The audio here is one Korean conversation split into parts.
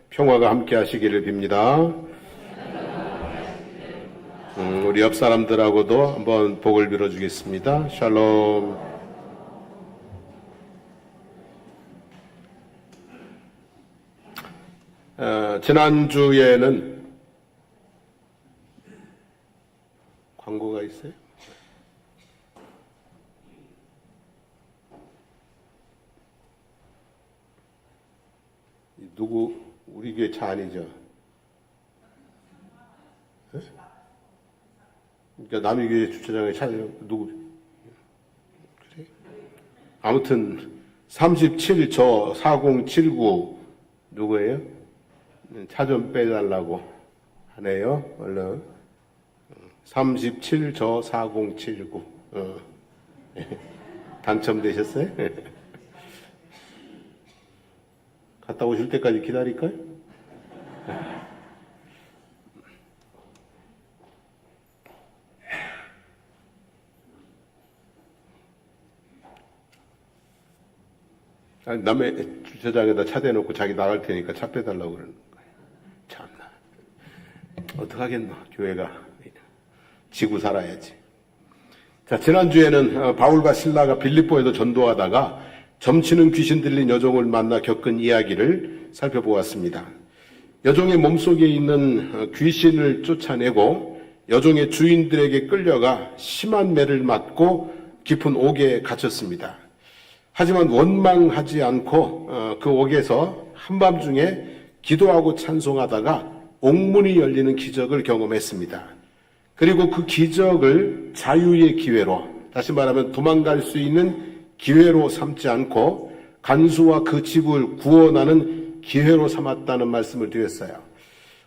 평화가 함께 하시기를 빕니다. 우리 옆 사람들하고도 한번 복을 빌어주겠습니다. 샬롬. 지난주에는 광고가 있어요? 누구, 우리 교회 차 아니죠? 네? 그러니까 남의 교회 주차장에 차, 누구? 그래? 아무튼, 37저 4079, 누구예요? 차 좀 빼달라고 하네요, 얼른. 37저 4079. 당첨되셨어요? 갔다 오실 때까지 기다릴까요? 아니, 남의 주차장에다 차 대놓고 자기 나갈 테니까 차 빼달라고 그러는 거예요. 참나. 어떡하겠노, 교회가. 지고 살아야지. 자, 지난주에는 바울과 실라가 빌립보에도 전도하다가 점치는 귀신 들린 여종을 만나 겪은 이야기를 살펴보았습니다. 여종의 몸속에 있는 귀신을 쫓아내고 여종의 주인들에게 끌려가 심한 매를 맞고 깊은 옥에 갇혔습니다. 하지만 원망하지 않고 그 옥에서 한밤중에 기도하고 찬송하다가 옥문이 열리는 기적을 경험했습니다. 그리고 그 기적을 자유의 기회로, 다시 말하면 도망갈 수 있는 기회로 삼지 않고 간수와 그 집을 구원하는 기회로 삼았다는 말씀을 드렸어요.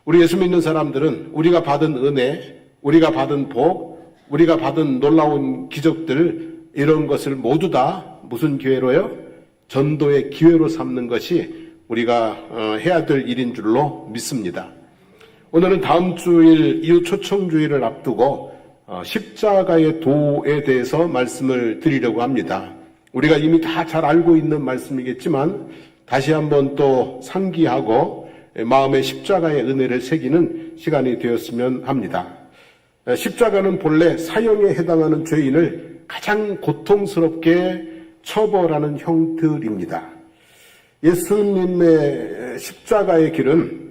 우리 예수 믿는 사람들은 우리가 받은 은혜, 우리가 받은 복, 우리가 받은 놀라운 기적들, 이런 것을 모두 다 무슨 기회로요? 전도의 기회로 삼는 것이 우리가 해야 될 일인 줄로 믿습니다. 오늘은 다음 주일 이후 초청주의를 앞두고 십자가의 도에 대해서 말씀을 드리려고 합니다. 우리가 이미 다 잘 알고 있는 말씀이겠지만 다시 한번 또 상기하고 마음의 십자가의 은혜를 새기는 시간이 되었으면 합니다. 십자가는 본래 사형에 해당하는 죄인을 가장 고통스럽게 처벌하는 형틀입니다. 예수님의 십자가의 길은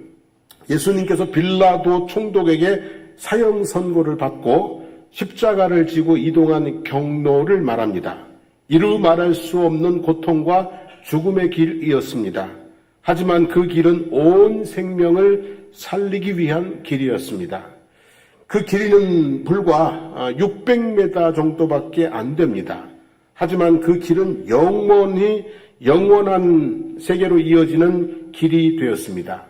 예수님께서 빌라도 총독에게 사형 선고를 받고 십자가를 지고 이동한 경로를 말합니다. 이루 말할 수 없는 고통과 죽음의 길이었습니다. 하지만 그 길은 온 생명을 살리기 위한 길이었습니다. 그 길이는 불과 600m 정도밖에 안 됩니다. 하지만 그 길은 영원한 세계로 이어지는 길이 되었습니다.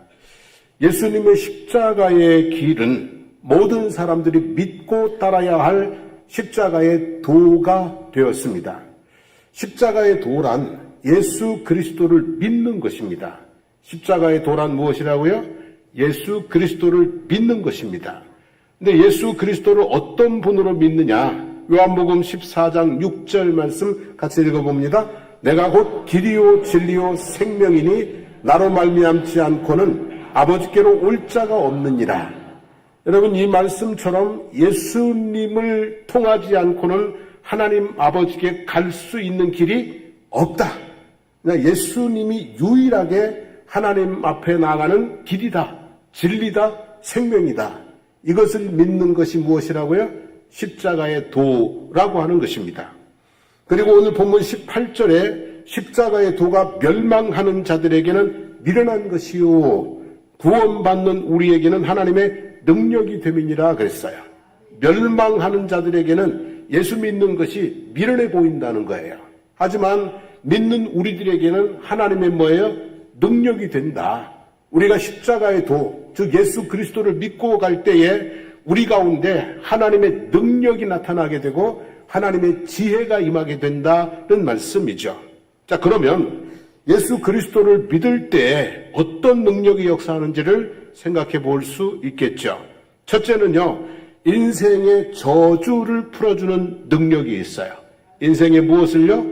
예수님의 십자가의 길은 모든 사람들이 믿고 따라야 할 십자가의 도가 되었습니다. 십자가의 도란 예수 그리스도를 믿는 것입니다. 십자가의 도란 무엇이라고요? 예수 그리스도를 믿는 것입니다. 근데 예수 그리스도를 어떤 분으로 믿느냐? 요한복음 14장 6절 말씀 같이 읽어봅니다. 내가 곧 길이요 진리요 생명이니 나로 말미암지 않고는 아버지께로 올 자가 없느니라. 여러분, 이 말씀처럼 예수님을 통하지 않고는 하나님 아버지께 갈 수 있는 길이 없다. 예수님이 유일하게 하나님 앞에 나가는 길이다, 진리다, 생명이다. 이것을 믿는 것이 무엇이라고요? 십자가의 도라고 하는 것입니다. 그리고 오늘 본문 18절에 십자가의 도가 멸망하는 자들에게는 미련한 것이요 구원받는 우리에게는 하나님의 능력이 됨이니라 그랬어요. 멸망하는 자들에게는 예수 믿는 것이 미련해 보인다는 거예요. 하지만 믿는 우리들에게는 하나님의 뭐예요? 능력이 된다. 우리가 십자가의 도, 즉 예수 그리스도를 믿고 갈 때에 우리 가운데 하나님의 능력이 나타나게 되고 하나님의 지혜가 임하게 된다는 말씀이죠. 자, 그러면 예수 그리스도를 믿을 때 어떤 능력이 역사하는지를 생각해 볼 수 있겠죠. 첫째는요, 인생의 저주를 풀어주는 능력이 있어요. 인생의 무엇을요?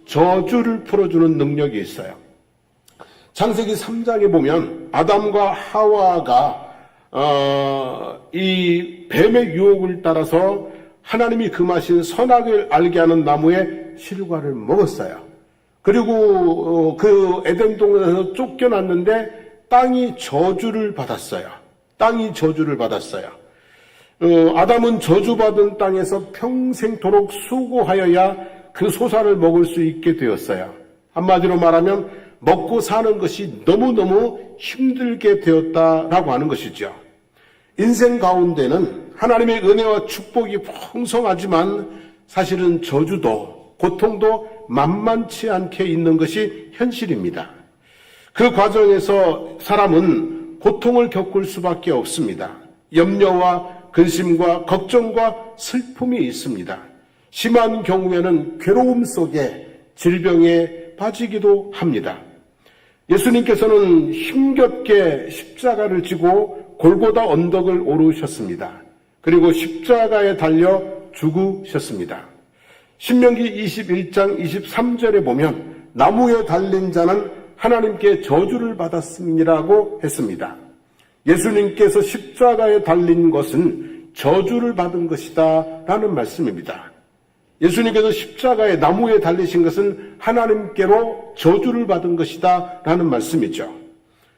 저주를 풀어주는 능력이 있어요. 창세기 3장에 보면 아담과 하와가 이 뱀의 유혹을 따라서 하나님이 금하신 선악을 알게 하는 나무의 실과를 먹었어요. 그리고 그 에덴 동산에서 쫓겨났는데 땅이 저주를 받았어요. 땅이 저주를 받았어요. 아담은 저주받은 땅에서 평생토록 수고하여야 그 소산을 먹을 수 있게 되었어요. 한마디로 말하면 먹고 사는 것이 너무너무 힘들게 되었다라고 하는 것이죠. 인생 가운데는 하나님의 은혜와 축복이 풍성하지만 사실은 저주도 고통도 만만치 않게 있는 것이 현실입니다. 그 과정에서 사람은 고통을 겪을 수밖에 없습니다. 염려와 근심과 걱정과 슬픔이 있습니다. 심한 경우에는 괴로움 속에 질병에 빠지기도 합니다. 예수님께서는 힘겹게 십자가를 지고 골고다 언덕을 오르셨습니다. 그리고 십자가에 달려 죽으셨습니다. 신명기 21장 23절에 보면 나무에 달린 자는 하나님께 저주를 받았음이라고 했습니다. 예수님께서 십자가에 달린 것은 저주를 받은 것이다 라는 말씀입니다. 예수님께서 십자가에 나무에 달리신 것은 하나님께로 저주를 받은 것이다 라는 말씀이죠.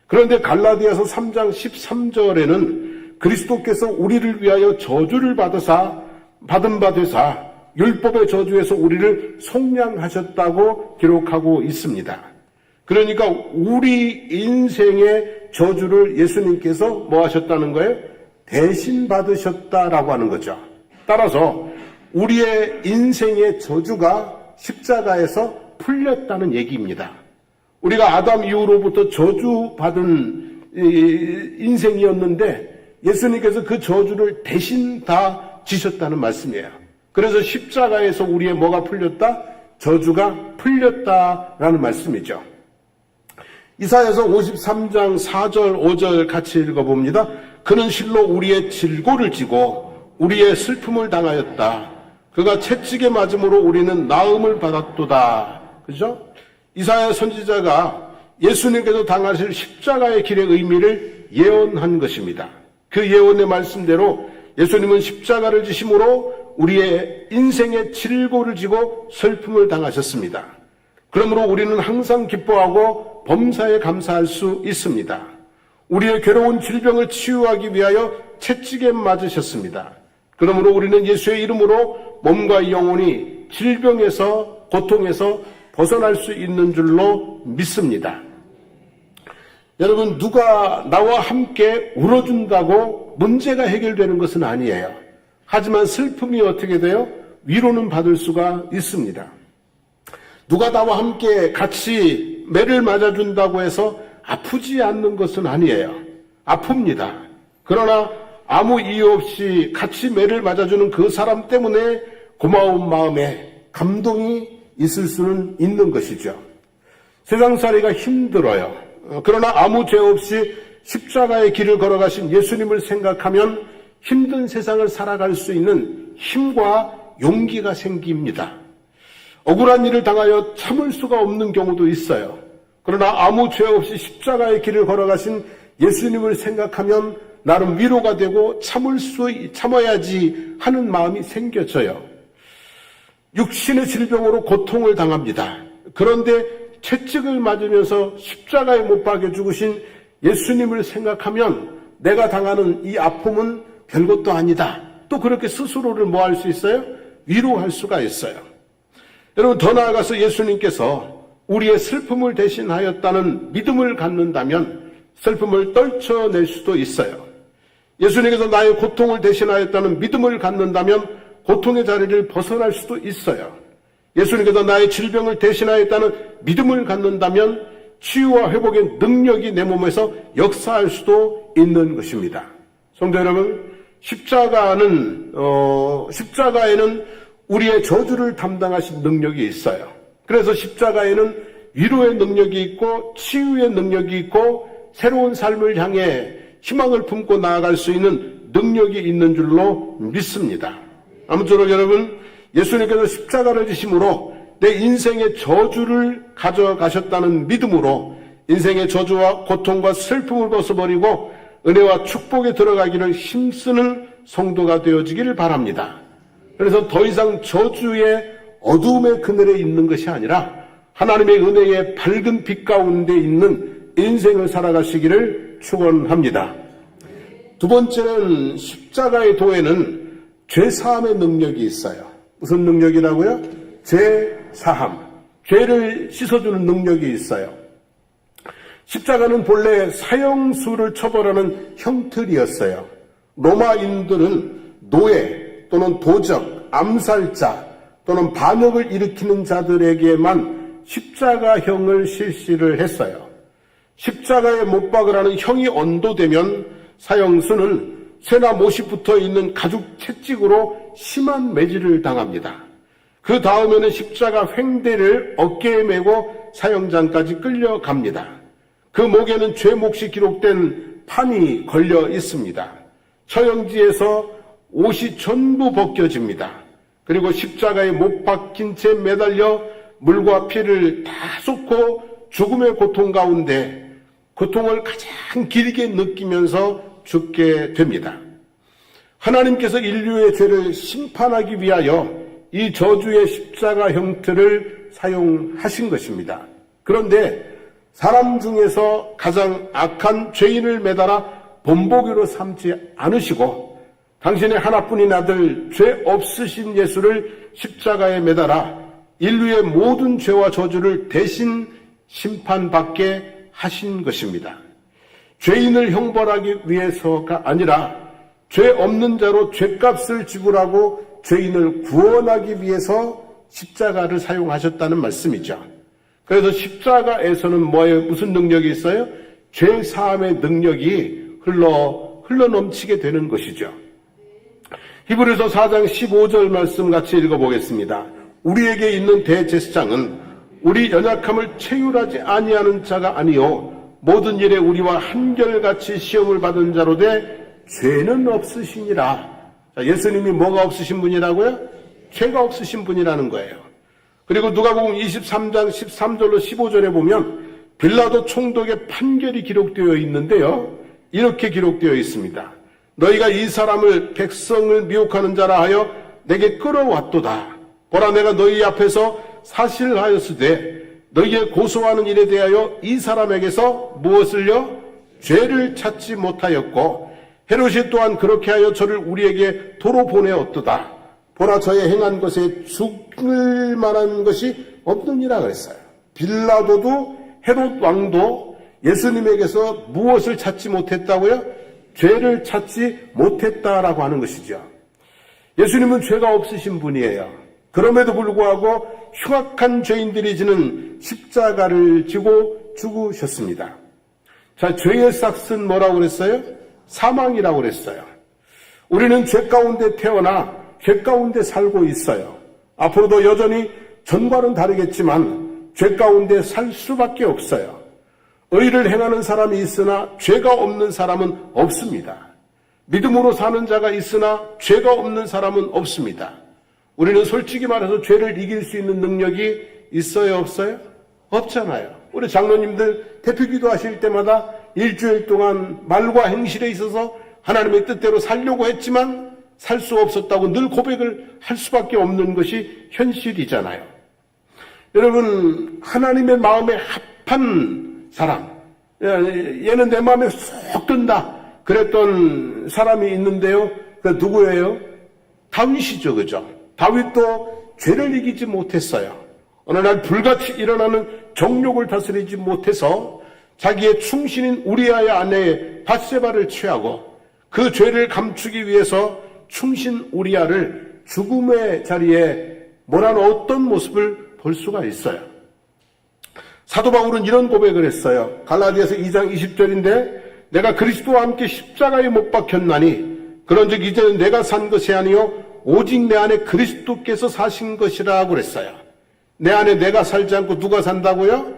그런데 갈라디아서 3장 13절에는 그리스도께서 우리를 위하여 저주를 받은 바 되사 율법의 저주에서 우리를 속량하셨다고 기록하고 있습니다. 그러니까 우리 인생의 저주를 예수님께서 뭐 하셨다는 거예요? 대신 받으셨다라고 하는 거죠. 따라서 우리의 인생의 저주가 십자가에서 풀렸다는 얘기입니다. 우리가 아담 이후로부터 저주받은 인생이었는데 예수님께서 그 저주를 대신 다 지셨다는 말씀이에요. 그래서 십자가에서 우리의 뭐가 풀렸다? 저주가 풀렸다라는 말씀이죠. 이사야서 53장 4절 5절 같이 읽어봅니다. 그는 실로 우리의 질고를 지고 우리의 슬픔을 당하였다. 그가 채찍에 맞음으로 우리는 나음을 받았도다. 그죠? 이사야 선지자가 예수님께서 당하실 십자가의 길의 의미를 예언한 것입니다. 그 예언의 말씀대로 예수님은 십자가를 지심으로 우리의 인생의 질고를 지고 슬픔을 당하셨습니다. 그러므로 우리는 항상 기뻐하고 범사에 감사할 수 있습니다. 우리의 괴로운 질병을 치유하기 위하여 채찍에 맞으셨습니다. 그러므로 우리는 예수의 이름으로 몸과 영혼이 질병에서 고통에서 벗어날 수 있는 줄로 믿습니다. 여러분, 누가 나와 함께 울어준다고 문제가 해결되는 것은 아니에요. 하지만 슬픔이 어떻게 돼요? 위로는 받을 수가 있습니다. 누가 나와 함께 같이 매를 맞아준다고 해서 아프지 않는 것은 아니에요. 아픕니다. 그러나 아무 이유 없이 같이 매를 맞아주는 그 사람 때문에 고마운 마음에 감동이 있을 수는 있는 것이죠. 세상살이가 힘들어요. 그러나 아무 죄 없이 십자가의 길을 걸어가신 예수님을 생각하면 힘든 세상을 살아갈 수 있는 힘과 용기가 생깁니다. 억울한 일을 당하여 참을 수가 없는 경우도 있어요. 그러나 아무 죄 없이 십자가의 길을 걸어가신 예수님을 생각하면 나름 위로가 되고 참아야지 하는 마음이 생겨져요. 육신의 질병으로 고통을 당합니다. 그런데 채찍을 맞으면서 십자가에 못 박여 죽으신 예수님을 생각하면 내가 당하는 이 아픔은 별것도 아니다. 또 그렇게 스스로를 뭐 할 수 있어요? 위로할 수가 있어요. 여러분, 더 나아가서 예수님께서 우리의 슬픔을 대신하였다는 믿음을 갖는다면 슬픔을 떨쳐낼 수도 있어요. 예수님께서 나의 고통을 대신하였다는 믿음을 갖는다면 고통의 자리를 벗어날 수도 있어요. 예수님께서 나의 질병을 대신하였다는 믿음을 갖는다면 치유와 회복의 능력이 내 몸에서 역사할 수도 있는 것입니다. 성도 여러분, 십자가에는 우리의 저주를 담당하신 능력이 있어요. 그래서 십자가에는 위로의 능력이 있고 치유의 능력이 있고 새로운 삶을 향해 희망을 품고 나아갈 수 있는 능력이 있는 줄로 믿습니다. 아무쪼록 여러분, 예수님께서 십자가를 지심으로 내 인생의 저주를 가져가셨다는 믿음으로 인생의 저주와 고통과 슬픔을 벗어버리고 은혜와 축복에 들어가기를 힘쓰는 성도가 되어지기를 바랍니다. 그래서 더 이상 저주의 어두움의 그늘에 있는 것이 아니라 하나님의 은혜의 밝은 빛 가운데 있는 인생을 살아가시기를 축원합니다. 두 번째는 십자가의 도에는 죄사함의 능력이 있어요. 무슨 능력이라고요? 죄사함. 죄를 씻어주는 능력이 있어요. 십자가는 본래 사형수를 처벌하는 형틀이었어요. 로마인들은 노예 또는 도적, 암살자 또는 반역을 일으키는 자들에게만 십자가형을 실시를 했어요. 십자가에 못 박으라는 형이 언도되면 사형수는 쇠나 못이 붙어있는 가죽 채찍으로 심한 매질을 당합니다. 그 다음에는 십자가 횡대를 어깨에 메고 사형장까지 끌려갑니다. 그 목에는 죄 몫이 기록된 판이 걸려 있습니다. 처형지에서 옷이 전부 벗겨집니다. 그리고 십자가에 못 박힌 채 매달려 물과 피를 다 쏟고 죽음의 고통 가운데 고통을 가장 길게 느끼면서 죽게 됩니다. 하나님께서 인류의 죄를 심판하기 위하여 이 저주의 십자가 형틀을 사용하신 것입니다. 그런데 사람 중에서 가장 악한 죄인을 매달아 본보기로 삼지 않으시고 당신의 하나뿐인 아들 죄 없으신 예수를 십자가에 매달아 인류의 모든 죄와 저주를 대신 심판받게 하신 것입니다. 죄인을 형벌하기 위해서가 아니라 죄 없는 자로 죄값을 지불하고 죄인을 구원하기 위해서 십자가를 사용하셨다는 말씀이죠. 그래서 십자가에서는 무슨 능력이 있어요? 죄 사함의 능력이 흘러 넘치게 되는 것이죠. 히브리서 4장 15절 말씀 같이 읽어보겠습니다. 우리에게 있는 대제사장은 우리 연약함을 체휼하지 아니하는 자가 아니요 모든 일에 우리와 한결같이 시험을 받은 자로 돼 죄는 없으시니라. 자, 예수님이 뭐가 없으신 분이라고요? 죄가 없으신 분이라는 거예요. 그리고 누가복음 23장 13절로 15절에 보면 빌라도 총독의 판결이 기록되어 있는데요. 이렇게 기록되어 있습니다. 너희가 이 사람을 백성을 미혹하는 자라 하여 내게 끌어왔도다. 보라 내가 너희 앞에서 사실하였으되 너희의 고소하는 일에 대하여 이 사람에게서 무엇을요? 죄를 찾지 못하였고 헤롯이 또한 그렇게 하여 저를 우리에게 도로 보내었도다. 보라 저의 행한 것에 죽을 만한 것이 없느니라 그랬어요. 빌라도도 헤롯 왕도 예수님에게서 무엇을 찾지 못했다고요? 죄를 찾지 못했다라고 하는 것이죠. 예수님은 죄가 없으신 분이에요. 그럼에도 불구하고 흉악한 죄인들이 지는 십자가를 지고 죽으셨습니다. 자, 죄의 싹은 뭐라고 그랬어요? 사망이라고 그랬어요. 우리는 죄 가운데 태어나 죄 가운데 살고 있어요. 앞으로도 여전히 전과는 다르겠지만 죄 가운데 살 수밖에 없어요. 의를 행하는 사람이 있으나 죄가 없는 사람은 없습니다. 믿음으로 사는 자가 있으나 죄가 없는 사람은 없습니다. 우리는 솔직히 말해서 죄를 이길 수 있는 능력이 있어요, 없어요? 없잖아요. 우리 장로님들 대표기도 하실 때마다 일주일 동안 말과 행실에 있어서 하나님의 뜻대로 살려고 했지만 살 수 없었다고 늘 고백을 할 수밖에 없는 것이 현실이잖아요. 여러분, 하나님의 마음에 합한 사람, 얘는 내 마음에 쏙 든다 그랬던 사람이 있는데요. 그 누구예요? 다윗이죠, 그죠? 다윗도 죄를 이기지 못했어요. 어느 날 불같이 일어나는 정욕을 다스리지 못해서 자기의 충신인 우리아의 아내 밧세바를 취하고 그 죄를 감추기 위해서 충신 우리아를 죽음의 자리에 몰아넣었던 모습을 볼 수가 있어요. 사도 바울은 이런 고백을 했어요. 갈라디아서 2장 20절인데 내가 그리스도와 함께 십자가에 못 박혔나니 그런즉 이제는 내가 산 것이 아니요 오직 내 안에 그리스도께서 사신 것이라고 그랬어요. 내 안에 내가 살지 않고 누가 산다고요?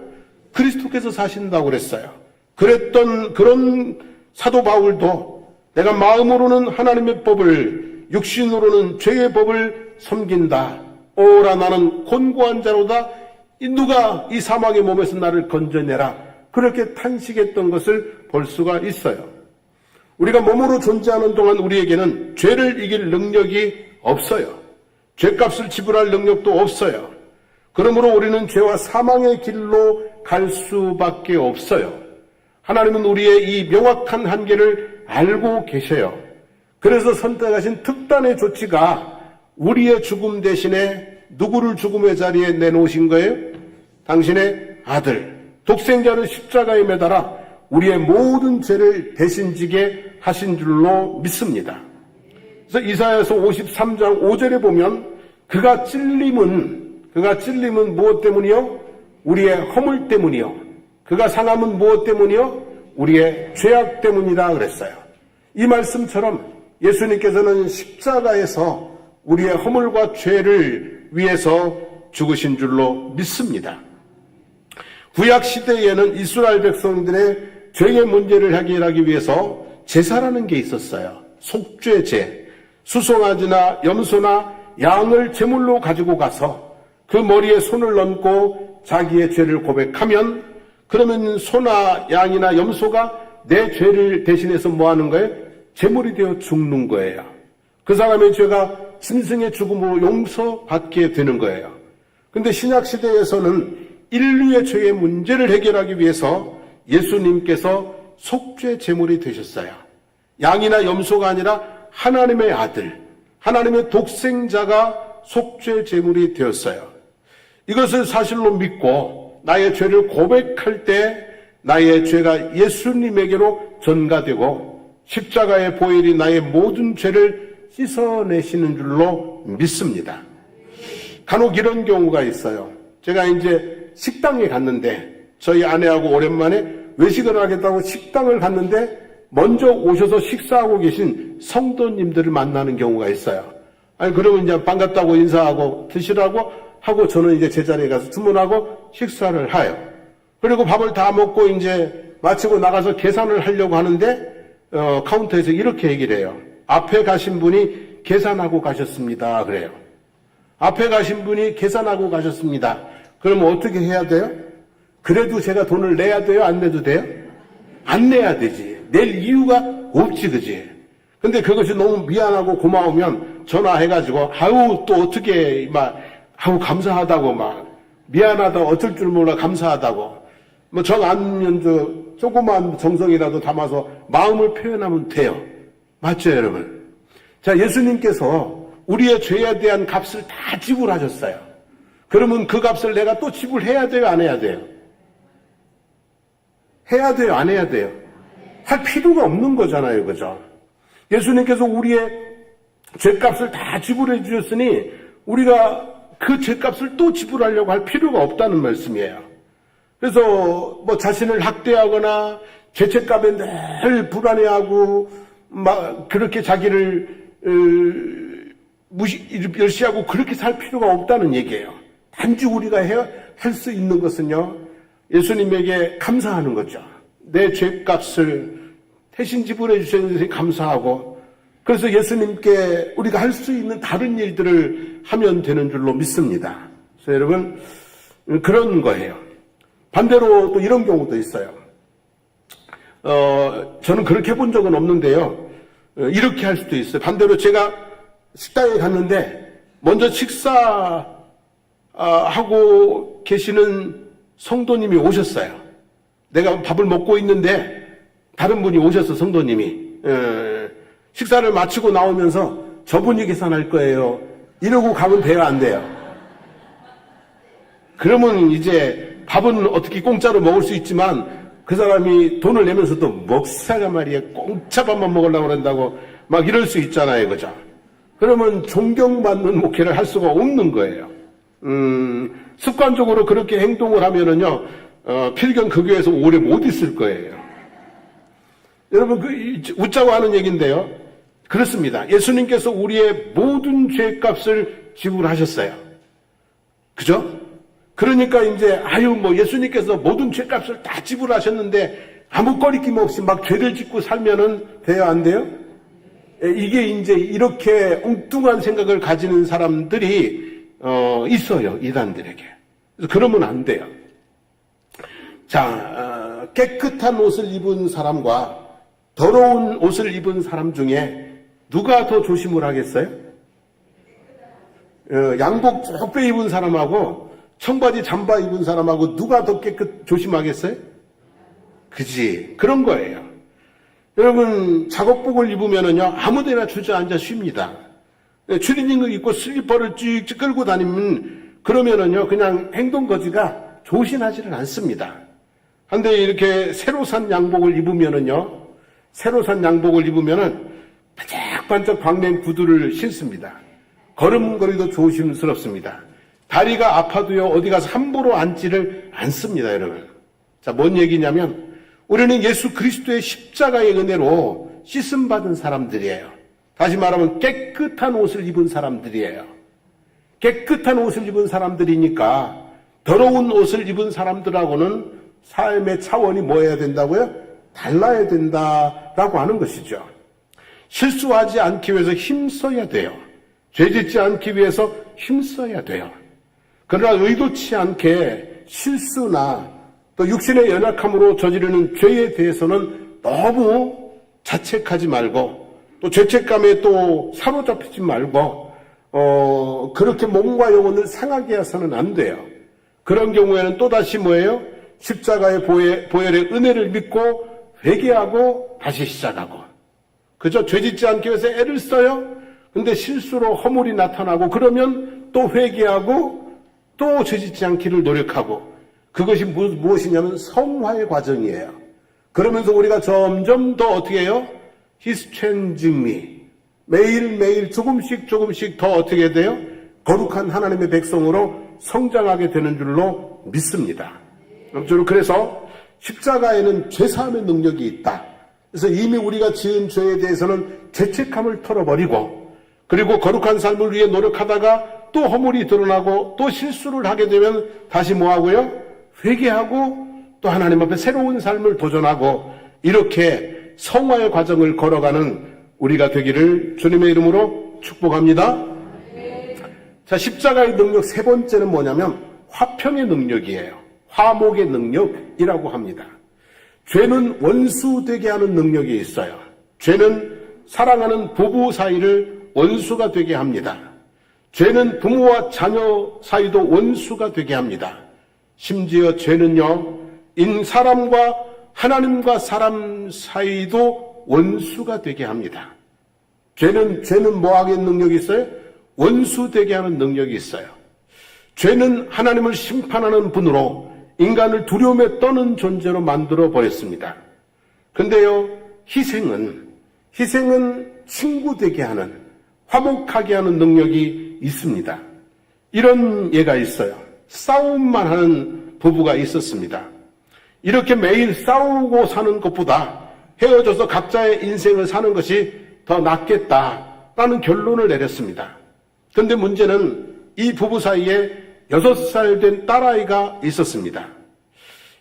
그리스도께서 사신다고 그랬어요. 그런 사도 바울도 내가 마음으로는 하나님의 법을 육신으로는 죄의 법을 섬긴다. 오라 나는 곤고한 자로다. 누가 이 사망의 몸에서 나를 건져내라. 그렇게 탄식했던 것을 볼 수가 있어요. 우리가 몸으로 존재하는 동안 우리에게는 죄를 이길 능력이 없어요. 죄값을 지불할 능력도 없어요. 그러므로 우리는 죄와 사망의 길로 갈 수밖에 없어요. 하나님은 우리의 이 명확한 한계를 알고 계셔요. 그래서 선택하신 특단의 조치가 우리의 죽음 대신에 누구를 죽음의 자리에 내놓으신 거예요? 당신의 아들, 독생자를 십자가에 매달아 우리의 모든 죄를 대신 지게 하신 줄로 믿습니다. 그래서 이사야서 53장 5절에 보면 그가 찔림은 무엇 때문이요? 우리의 허물 때문이요. 그가 상함은 무엇 때문이요? 우리의 죄악 때문이다 그랬어요. 이 말씀처럼 예수님께서는 십자가에서 우리의 허물과 죄를 위해서 죽으신 줄로 믿습니다. 구약 시대에는 이스라엘 백성들의 죄의 문제를 해결하기 위해서 제사라는 게 있었어요. 속죄제, 수송아지나 염소나 양을 제물로 가지고 가서 그 머리에 손을 얹고 자기의 죄를 고백하면 그러면 소나 양이나 염소가 내 죄를 대신해서 뭐 하는 거예요? 제물이 되어 죽는 거예요. 그 사람의 죄가 짐승의 죽음으로 용서받게 되는 거예요. 근데 신약시대에서는 인류의 죄의 문제를 해결하기 위해서 예수님께서 속죄 제물이 되셨어요. 양이나 염소가 아니라 하나님의 아들, 하나님의 독생자가 속죄 제물이 되었어요. 이것을 사실로 믿고 나의 죄를 고백할 때 나의 죄가 예수님에게로 전가되고 십자가의 보혈이 나의 모든 죄를 씻어내시는 줄로 믿습니다. 간혹 이런 경우가 있어요. 제가 이제 식당에 갔는데 저희 아내하고 오랜만에 외식을 하겠다고 식당을 갔는데 먼저 오셔서 식사하고 계신 성도님들을 만나는 경우가 있어요. 아니 그러면 이제 반갑다고 인사하고 드시라고 하고 저는 이제 제자리에 가서 주문하고 식사를 해요. 그리고 밥을 다 먹고 이제 마치고 나가서 계산을 하려고 하는데 카운터에서 이렇게 얘기를 해요. 앞에 가신 분이 계산하고 가셨습니다. 그래요. 앞에 가신 분이 계산하고 가셨습니다. 그러면 어떻게 해야 돼요? 그래도 제가 돈을 내야 돼요? 안 내도 돼요? 안 내야 되지. 낼 이유가 없지, 그지? 근데 그것이 너무 미안하고 고마우면 전화해가지고, 아유, 또 어떻게, 아유, 감사하다고, 미안하다, 어쩔 줄 몰라, 감사하다고. 정 아니면 조그만 정성이라도 담아서 마음을 표현하면 돼요. 맞죠, 여러분? 자, 예수님께서 우리의 죄에 대한 값을 다 지불하셨어요. 그러면 그 값을 내가 또 지불해야 돼요, 안 해야 돼요? 해야 돼요, 안 해야 돼요? 할 필요가 없는 거잖아요, 그죠? 예수님께서 우리의 죄값을 다 지불해 주셨으니 우리가 그 죄값을 또 지불하려고 할 필요가 없다는 말씀이에요. 그래서 자신을 학대하거나 죄책감에 늘 불안해하고 그렇게 자기를 멸시하고 그렇게 살 필요가 없다는 얘기예요. 단지 우리가 할 수 있는 것은요, 예수님에게 감사하는 거죠. 내 죄값을 대신 지불해 주셨는데 감사하고, 그래서 예수님께 우리가 할 수 있는 다른 일들을 하면 되는 줄로 믿습니다. 그래서 여러분, 그런 거예요. 반대로 또 이런 경우도 있어요. 저는 그렇게 해본 적은 없는데요. 이렇게 할 수도 있어요. 반대로 제가 식당에 갔는데 먼저 하고 계시는 성도님이 오셨어요. 내가 밥을 먹고 있는데 다른 분이 오셨어, 성도님이. 식사를 마치고 나오면서 저분이 계산할 거예요. 이러고 가면 돼요, 안 돼요? 그러면 이제 밥은 어떻게 공짜로 먹을 수 있지만 그 사람이 돈을 내면서도 먹사가 말이야 공짜밥만 먹으려고 그런다고 막 이럴 수 있잖아요, 그죠? 그러면 존경받는 목회를 할 수가 없는 거예요. 습관적으로 그렇게 행동을 하면은요, 필경 그 교회에서 오래 못 있을 거예요. 여러분, 웃자고 하는 얘기인데요. 그렇습니다. 예수님께서 우리의 모든 죄값을 지불하셨어요. 그죠? 그러니까 이제, 예수님께서 모든 죄값을 다 지불하셨는데, 아무 꺼리낌 없이 막 죄를 짓고 살면은 돼요, 안 돼요? 이게 이제 이렇게 엉뚱한 생각을 가지는 사람들이 있어요, 이단들에게. 그래서 그러면 안 돼요. 자, 깨끗한 옷을 입은 사람과 더러운 옷을 입은 사람 중에 누가 더 조심을 하겠어요? 양복 쭉 빼입은 사람하고 청바지 잠바 입은 사람하고 누가 더 조심하겠어요? 그지? 그런 거예요. 여러분, 작업복을 입으면은요, 아무데나 주저앉아 쉽니다. 추리닝을 입고 슬리퍼를 찍찍 끌고 다니면, 그러면은요, 그냥 행동거지가 조신하지는 않습니다. 근데 이렇게 새로 산 양복을 입으면은요, 반짝반짝 광낸 구두를 신습니다. 걸음걸이도 조심스럽습니다. 다리가 아파도요, 어디 가서 함부로 앉지를 않습니다, 여러분. 자, 뭔 얘기냐면, 우리는 예수 그리스도의 십자가의 은혜로 씻음받은 사람들이에요. 다시 말하면 깨끗한 옷을 입은 사람들이에요. 깨끗한 옷을 입은 사람들이니까 더러운 옷을 입은 사람들하고는 삶의 차원이 뭐 해야 된다고요? 달라야 된다라고 하는 것이죠. 실수하지 않기 위해서 힘써야 돼요. 죄짓지 않기 위해서 힘써야 돼요. 그러나 의도치 않게 실수나 또 육신의 연약함으로 저지르는 죄에 대해서는 너무 자책하지 말고 또 죄책감에 또 사로잡히지 말고 그렇게 몸과 영혼을 상하게 해서는 안 돼요. 그런 경우에는 또다시 뭐예요? 십자가의 보혈의 은혜를 믿고 회개하고 다시 시작하고 그저 죄짓지 않기 위해서 애를 써요. 근데 실수로 허물이 나타나고 그러면 또 회개하고 또 죄짓지 않기를 노력하고 그것이 무엇이냐면 성화의 과정이에요. 그러면서 우리가 점점 더 어떻게 해요? He's changing me. 매일매일 조금씩 더 어떻게 돼요? 거룩한 하나님의 백성으로 성장하게 되는 줄로 믿습니다. 그래서 십자가에는 죄사함의 능력이 있다. 그래서 이미 우리가 지은 죄에 대해서는 죄책감을 털어버리고 그리고 거룩한 삶을 위해 노력하다가 또 허물이 드러나고 또 실수를 하게 되면 다시 뭐하고요? 회개하고 또 하나님 앞에 새로운 삶을 도전하고 이렇게 성화의 과정을 걸어가는 우리가 되기를 주님의 이름으로 축복합니다. 자, 십자가의 능력 세 번째는 뭐냐면 화평의 능력이에요. 화목의 능력이라고 합니다. 죄는 원수 되게 하는 능력이 있어요. 죄는 사랑하는 부부 사이를 원수가 되게 합니다. 죄는 부모와 자녀 사이도 원수가 되게 합니다. 심지어 죄는요, 사람과 하나님과 사람 사이도 원수가 되게 합니다. 죄는 뭐하게 능력이 있어요? 원수 되게 하는 능력이 있어요. 죄는 하나님을 심판하는 분으로 인간을 두려움에 떠는 존재로 만들어 버렸습니다. 근데요, 희생은 친구 되게 하는, 화목하게 하는 능력이 있습니다. 이런 예가 있어요. 싸움만 하는 부부가 있었습니다. 이렇게 매일 싸우고 사는 것보다 헤어져서 각자의 인생을 사는 것이 더 낫겠다라는 결론을 내렸습니다. 그런데 문제는 이 부부 사이에 6살 된 딸아이가 있었습니다.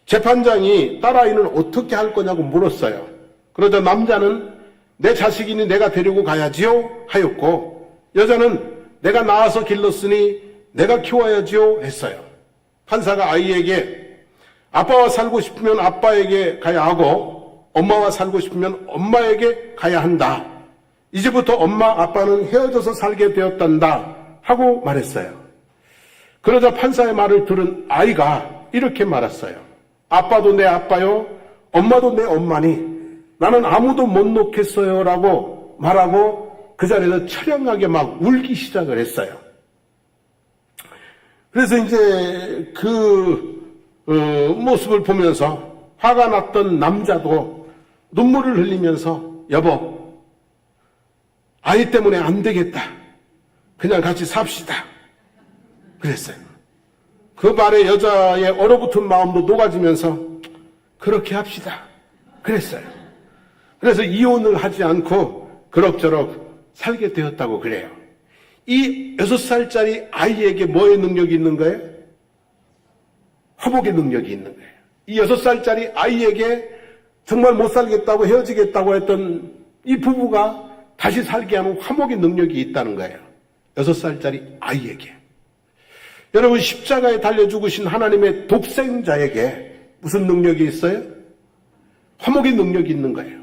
재판장이 딸아이는 어떻게 할 거냐고 물었어요. 그러자 남자는 내 자식이니 내가 데리고 가야지요 하였고 여자는 내가 낳아서 길렀으니 내가 키워야지요 했어요. 판사가 아이에게 아빠와 살고 싶으면 아빠에게 가야 하고 엄마와 살고 싶으면 엄마에게 가야 한다. 이제부터 엄마 아빠는 헤어져서 살게 되었단다 하고 말했어요. 그러자 판사의 말을 들은 아이가 이렇게 말했어요. 아빠도 내 아빠요, 엄마도 내 엄마니 나는 아무도 못 놓겠어요 라고 말하고 그 자리에서 처량하게 막 울기 시작을 했어요. 그래서 이제 모습을 보면서 화가 났던 남자도 눈물을 흘리면서 여보, 아이 때문에 안 되겠다. 그냥 같이 삽시다. 그랬어요. 그 말에 여자의 얼어붙은 마음도 녹아지면서 그렇게 합시다. 그랬어요. 그래서 이혼을 하지 않고 그럭저럭 살게 되었다고 그래요. 이 6살짜리 아이에게 뭐의 능력이 있는 거예요? 화목의 능력이 있는 거예요. 이 6살짜리 아이에게 정말 못 살겠다고 헤어지겠다고 했던 이 부부가 다시 살게 하는 화목의 능력이 있다는 거예요. 6살짜리 아이에게. 여러분, 십자가에 달려 죽으신 하나님의 독생자에게 무슨 능력이 있어요? 화목의 능력이 있는 거예요.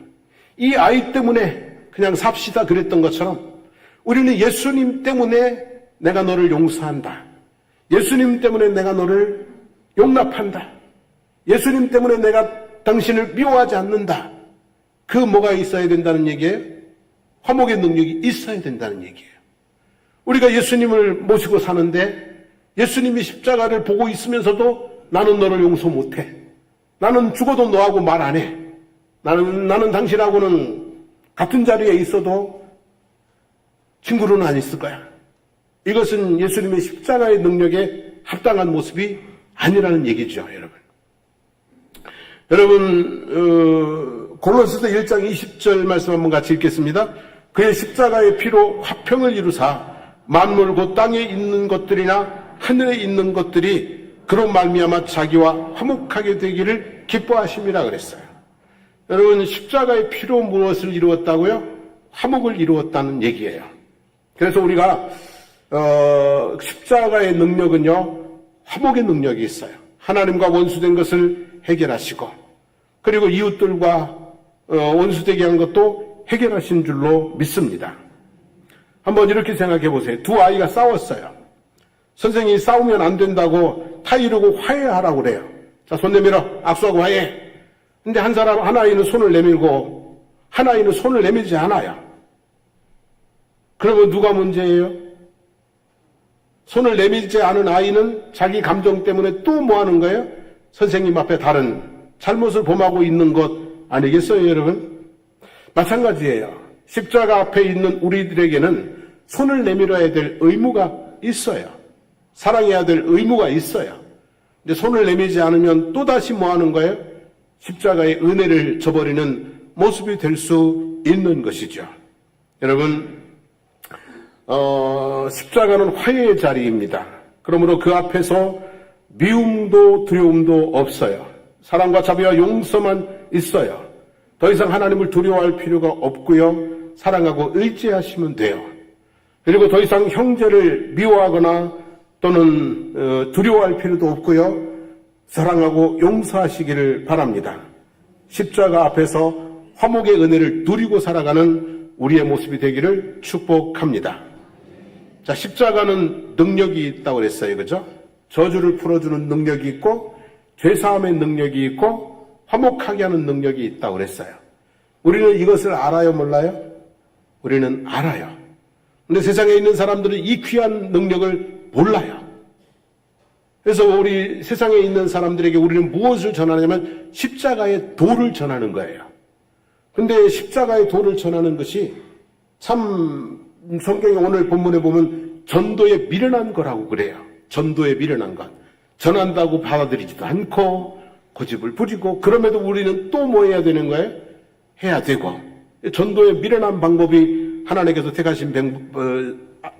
이 아이 때문에 그냥 삽시다 그랬던 것처럼 우리는 예수님 때문에 내가 너를 용서한다. 예수님 때문에 내가 너를 용납한다. 예수님 때문에 내가 당신을 미워하지 않는다. 그 뭐가 있어야 된다는 얘기예요? 화목의 능력이 있어야 된다는 얘기예요. 우리가 예수님을 모시고 사는데 예수님이 십자가를 보고 있으면서도 나는 너를 용서 못해. 나는 죽어도 너하고 말 안 해. 나는 당신하고는 같은 자리에 있어도 친구로는 안 있을 거야. 이것은 예수님의 십자가의 능력에 합당한 모습이 아니라는 얘기죠, 여러분. 여러분, 골로새서 1장 20절 말씀 한번 같이 읽겠습니다. 그의 십자가의 피로 화평을 이루사 만물 곧 땅에 있는 것들이나 하늘에 있는 것들이 그로 말미암아 자기와 화목하게 되기를 기뻐하심이라 그랬어요. 여러분, 십자가의 피로 무엇을 이루었다고요? 화목을 이루었다는 얘기예요. 그래서 우리가 십자가의 능력은요, 화목의 능력이 있어요. 하나님과 원수된 것을 해결하시고, 그리고 이웃들과 원수되게 한 것도 해결하신 줄로 믿습니다. 한번 이렇게 생각해 보세요. 두 아이가 싸웠어요. 선생님이 싸우면 안 된다고 타이르고 화해하라고 그래요. 자, 손 내밀어. 악수하고 화해해. 근데 한 아이는 손을 내밀고, 한 아이는 손을 내밀지 않아요. 그러면 누가 문제예요? 손을 내밀지 않은 아이는 자기 감정 때문에 또 뭐 하는 거예요? 선생님 앞에 다른 잘못을 범하고 있는 것 아니겠어요, 여러분? 마찬가지예요. 십자가 앞에 있는 우리들에게는 손을 내밀어야 될 의무가 있어요. 사랑해야 될 의무가 있어요. 근데 손을 내밀지 않으면 또다시 뭐 하는 거예요? 십자가의 은혜를 저버리는 모습이 될 수 있는 것이죠. 여러분, 십자가는 화해의 자리입니다. 그러므로 그 앞에서 미움도 두려움도 없어요. 사랑과 자비와 용서만 있어요. 더 이상 하나님을 두려워할 필요가 없고요. 사랑하고 의지하시면 돼요. 그리고 더 이상 형제를 미워하거나 또는 두려워할 필요도 없고요. 사랑하고 용서하시기를 바랍니다. 십자가 앞에서 화목의 은혜를 누리고 살아가는 우리의 모습이 되기를 축복합니다. 자, 십자가는 능력이 있다고 그랬어요. 그죠? 저주를 풀어주는 능력이 있고, 죄사함의 능력이 있고, 화목하게 하는 능력이 있다고 그랬어요. 우리는 이것을 알아요, 몰라요? 우리는 알아요. 근데 세상에 있는 사람들은 이 귀한 능력을 몰라요. 그래서 우리 세상에 있는 사람들에게 우리는 무엇을 전하냐면 십자가의 도를 전하는 거예요. 근데 십자가의 도를 전하는 것이 참 성경의 오늘 본문에 보면 전도에 미련한 거라고 그래요. 전도에 미련한 것. 전한다고 받아들이지도 않고 고집을 부리고 그럼에도 우리는 또 뭐 해야 되는 거예요? 해야 되고. 전도에 미련한 방법이 하나님께서 택하신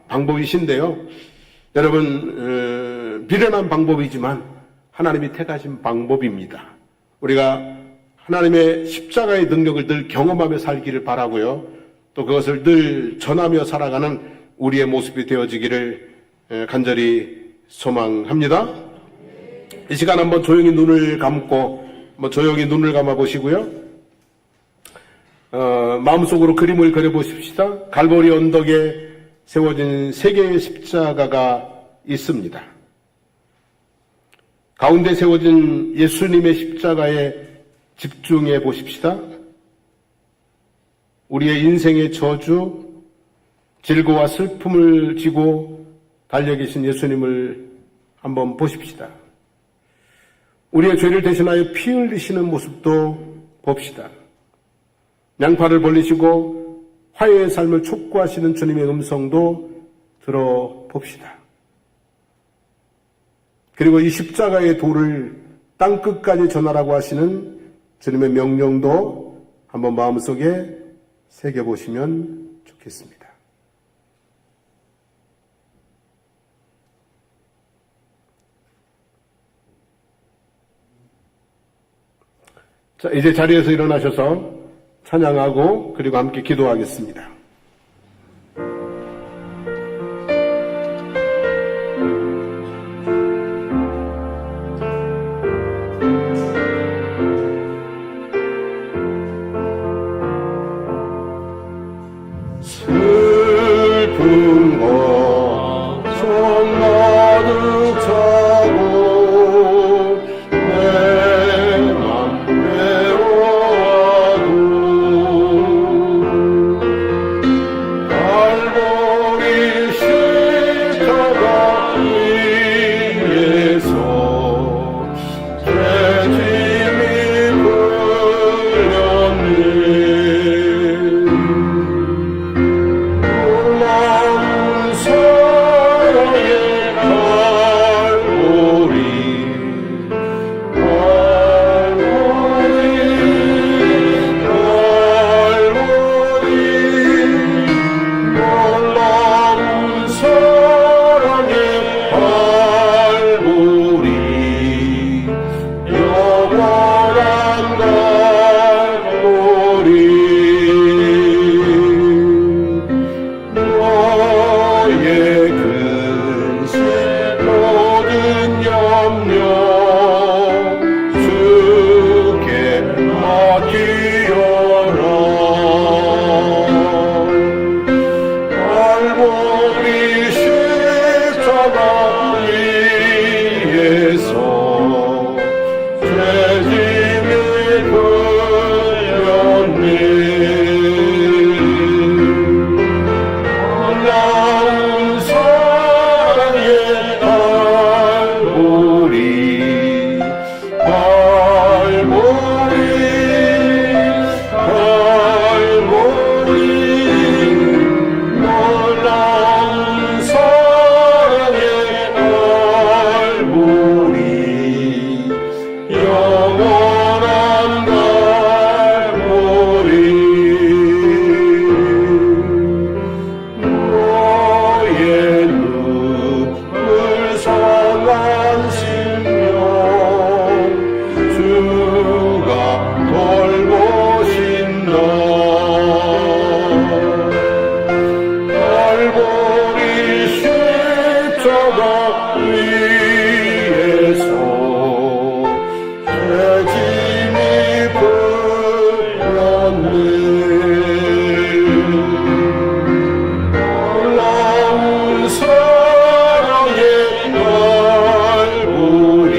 방법이신데요. 여러분, 미련한 방법이지만 하나님이 택하신 방법입니다. 우리가 하나님의 십자가의 능력을 늘 경험하며 살기를 바라고요. 또 그것을 늘 전하며 살아가는 우리의 모습이 되어지기를 간절히 소망합니다. 이 시간 한번 조용히 눈을 감고 조용히 눈을 감아 보시고요. 마음속으로 그림을 그려 보십시다. 갈보리 언덕에 세워진 세 개의 십자가가 있습니다. 가운데 세워진 예수님의 십자가에 집중해 보십시다. 우리의 인생의 저주, 질고와 슬픔을 지고 달려 계신 예수님을 한번 보십시다. 우리의 죄를 대신하여 피 흘리시는 모습도 봅시다. 양팔을 벌리시고 화해의 삶을 촉구하시는 주님의 음성도 들어봅시다. 그리고 이 십자가의 도를 땅끝까지 전하라고 하시는 주님의 명령도 한번 마음속에 새겨보시면 좋겠습니다. 자, 이제 자리에서 일어나셔서 찬양하고 그리고 함께 기도하겠습니다. 갈보리 십자가 위에서 죄짐이 풀렸네. 놀라운 사랑의 갈보리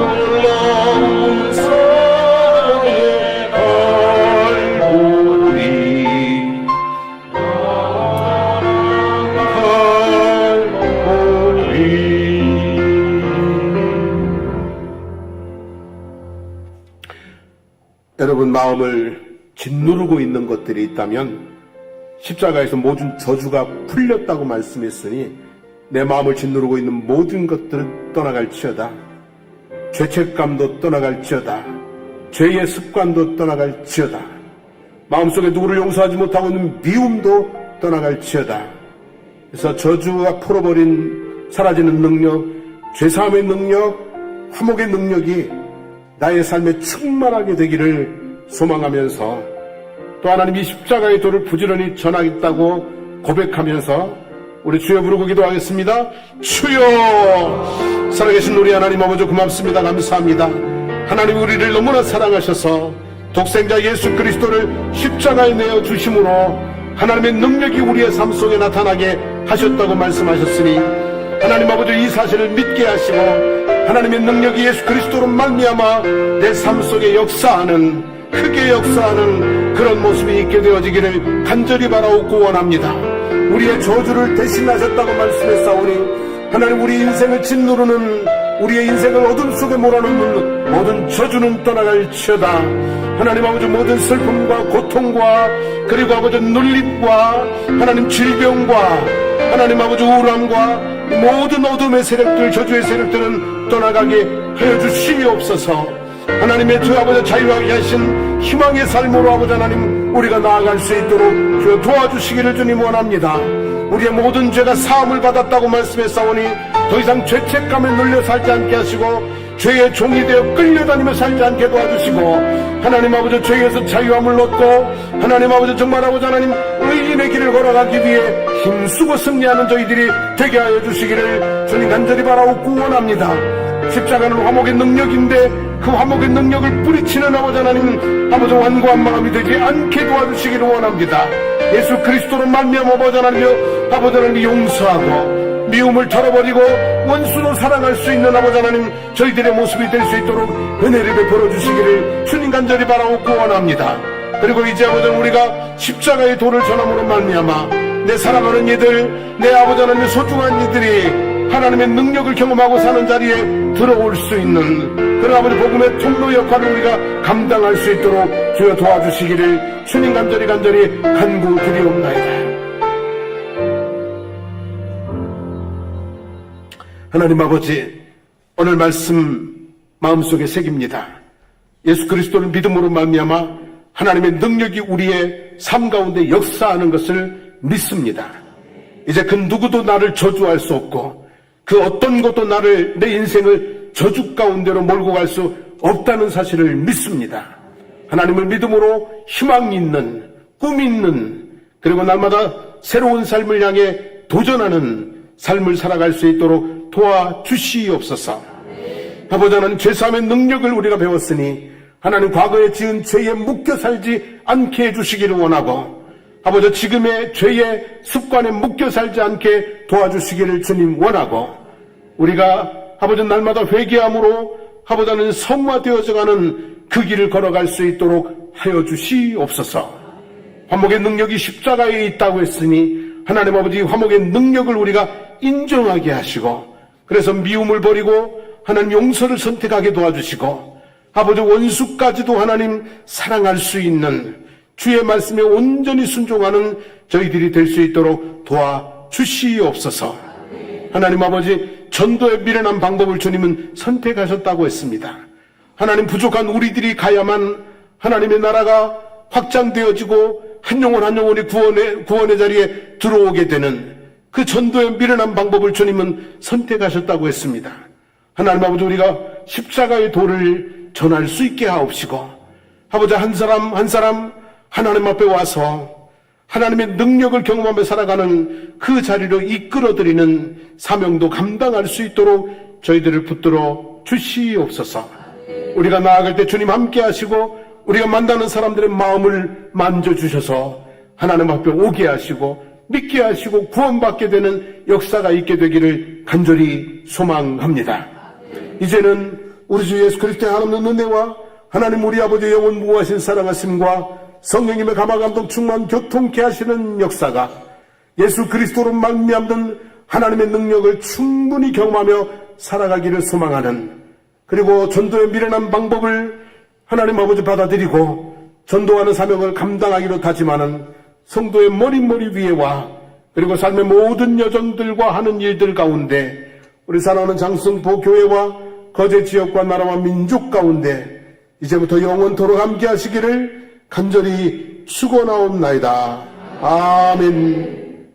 놀라운 사랑의 여러분 마음을 짓누르고 있는 것들이 있다면 십자가에서 모든 저주가 풀렸다고 말씀했으니 내 마음을 짓누르고 있는 모든 것들은 떠나갈지어다. 죄책감도 떠나갈지어다. 죄의 습관도 떠나갈지어다. 마음속에 누구를 용서하지 못하고 있는 미움도 떠나갈지어다. 그래서 저주가 풀어버린 사라지는 능력, 죄사함의 능력, 화목의 능력이 나의 삶에 충만하게 되기를 소망하면서 또 하나님 이 십자가의 도를 부지런히 전하겠다고 고백하면서 우리 주여 부르고 기도하겠습니다. 주여, 살아계신 우리 하나님 아버지 고맙습니다. 감사합니다. 하나님 우리를 너무나 사랑하셔서 독생자 예수 그리스도를 십자가에 내어 주심으로 하나님의 능력이 우리의 삶 속에 나타나게 하셨다고 말씀하셨으니 하나님 아버지 이 사실을 믿게 하시고 하나님의 능력이 예수 그리스도로 말미암아 내 삶 속에 역사하는, 크게 역사하는 그런 모습이 있게 되어지기를 간절히 바라옵고 원합니다. 우리의 저주를 대신하셨다고 말씀했사오니 하나님 우리 인생을 짓누르는, 우리의 인생을 어둠 속에 몰아넣는 모든 저주는 떠나갈지어다. 하나님 아버지 모든 슬픔과 고통과 그리고 아버지 눌림과 하나님 질병과 하나님 아버지 우울함과 모든 어둠의 세력들, 저주의 세력들은 떠나가게 하여 주시옵소서. 하나님의 주 아버지 자유하게 하신 희망의 삶으로 아버지 하나님 우리가 나아갈 수 있도록 주여 도와주시기를 주님 원합니다. 우리의 모든 죄가 사함을 받았다고 말씀했사오니 더 이상 죄책감에 눌려 살지 않게 하시고 죄의 종이 되어 끌려다니며 살지 않게 도와주시고 하나님 아버지 죄에서 자유함을 얻고 하나님 아버지 정말 아버지 하나님 의인의 길을 걸어가기 위해 힘쓰고 승리하는 저희들이 되게 하여 주시기를 주님 간절히 바라옵고 원합니다. 십자가는 화목의 능력인데 그 화목의 능력을 뿌리치는 아버지 하나님 아버지 완고한 마음이 되지 않게 도와주시기를 원합니다. 예수 그리스도로 말미암아 아버지 하나님 용서하고 미움을 털어버리고 원수로 사랑할 수 있는 아버지 하나님 저희들의 모습이 될 수 있도록 은혜를 베풀어 주시기를 주님 간절히 바라옵고 원합니다. 그리고 이제 아버지 우리가 십자가의 도를 전함으로 말미암아 내 사랑하는 이들, 내 아버지 하나님의 소중한 이들이 하나님의 능력을 경험하고 사는 자리에 들어올 수 있는 그런 아버지 복음의 통로 역할을 우리가 감당할 수 있도록 주여 도와주시기를 주님 간절히 간구드리옵나이다. 하나님 아버지, 오늘 말씀 마음속에 새깁니다. 예수 그리스도를 믿음으로 말미암아 하나님의 능력이 우리의 삶 가운데 역사하는 것을 믿습니다. 이제 그 누구도 나를 저주할 수 없고 그 어떤 것도 나를, 내 인생을 저주 가운데로 몰고 갈 수 없다는 사실을 믿습니다. 하나님을 믿음으로 희망 있는, 꿈 있는, 그리고 날마다 새로운 삶을 향해 도전하는 삶을 살아갈 수 있도록 도와주시옵소서. 아버지 하나님 죄사함의 능력을 우리가 배웠으니 하나님 과거에 지은 죄에 묶여 살지 않게 해주시기를 원하고 아버지 지금의 죄의 습관에 묶여 살지 않게 도와주시기를 주님 원하고 우리가 아버지 날마다 회개함으로 아버지 하나님 성화되어져가는 그 길을 걸어갈 수 있도록 하여 주시옵소서. 화목의 능력이 십자가에 있다고 했으니 하나님 아버지 화목의 능력을 우리가 인정하게 하시고 그래서 미움을 버리고 하나님 용서를 선택하게 도와주시고 아버지 원수까지도 하나님 사랑할 수 있는 주의 말씀에 온전히 순종하는 저희들이 될 수 있도록 도와주시옵소서. 하나님 아버지 전도에 미련한 방법을 주님은 선택하셨다고 했습니다. 하나님 부족한 우리들이 가야만 하나님의 나라가 확장되어지고 한 영혼 한 영혼이 구원의 자리에 들어오게 되는 그 전도의 미련한 방법을 주님은 선택하셨다고 했습니다. 하나님 아버지, 우리가 십자가의 도를 전할 수 있게 하옵시고, 아버지, 한 사람 한 사람 하나님 앞에 와서 하나님의 능력을 경험하며 살아가는 그 자리로 이끌어드리는 사명도 감당할 수 있도록 저희들을 붙들어 주시옵소서. 우리가 나아갈 때 주님 함께 하시고, 우리가 만나는 사람들의 마음을 만져주셔서 하나님 앞에 오게 하시고 믿게 하시고 구원받게 되는 역사가 있게 되기를 간절히 소망합니다. 이제는 우리 주 예수 그리스도의 하나님의 은혜와 하나님 우리 아버지의 영원 무하신 사랑하심과 성령님의 감화감동 충만 교통케 하시는 역사가 예수 그리스도로 말미암는 하나님의 능력을 충분히 경험하며 살아가기를 소망하는, 그리고 전도의 미련한 방법을 하나님 아버지 받아들이고 전도하는 사명을 감당하기로 다짐하는 성도의 머리 위에와 그리고 삶의 모든 여정들과 하는 일들 가운데 우리 사랑하는 장승포 교회와 거제 지역과 나라와 민족 가운데 이제부터 영원토록 함께 하시기를 간절히 축원하옵나이다. 아멘.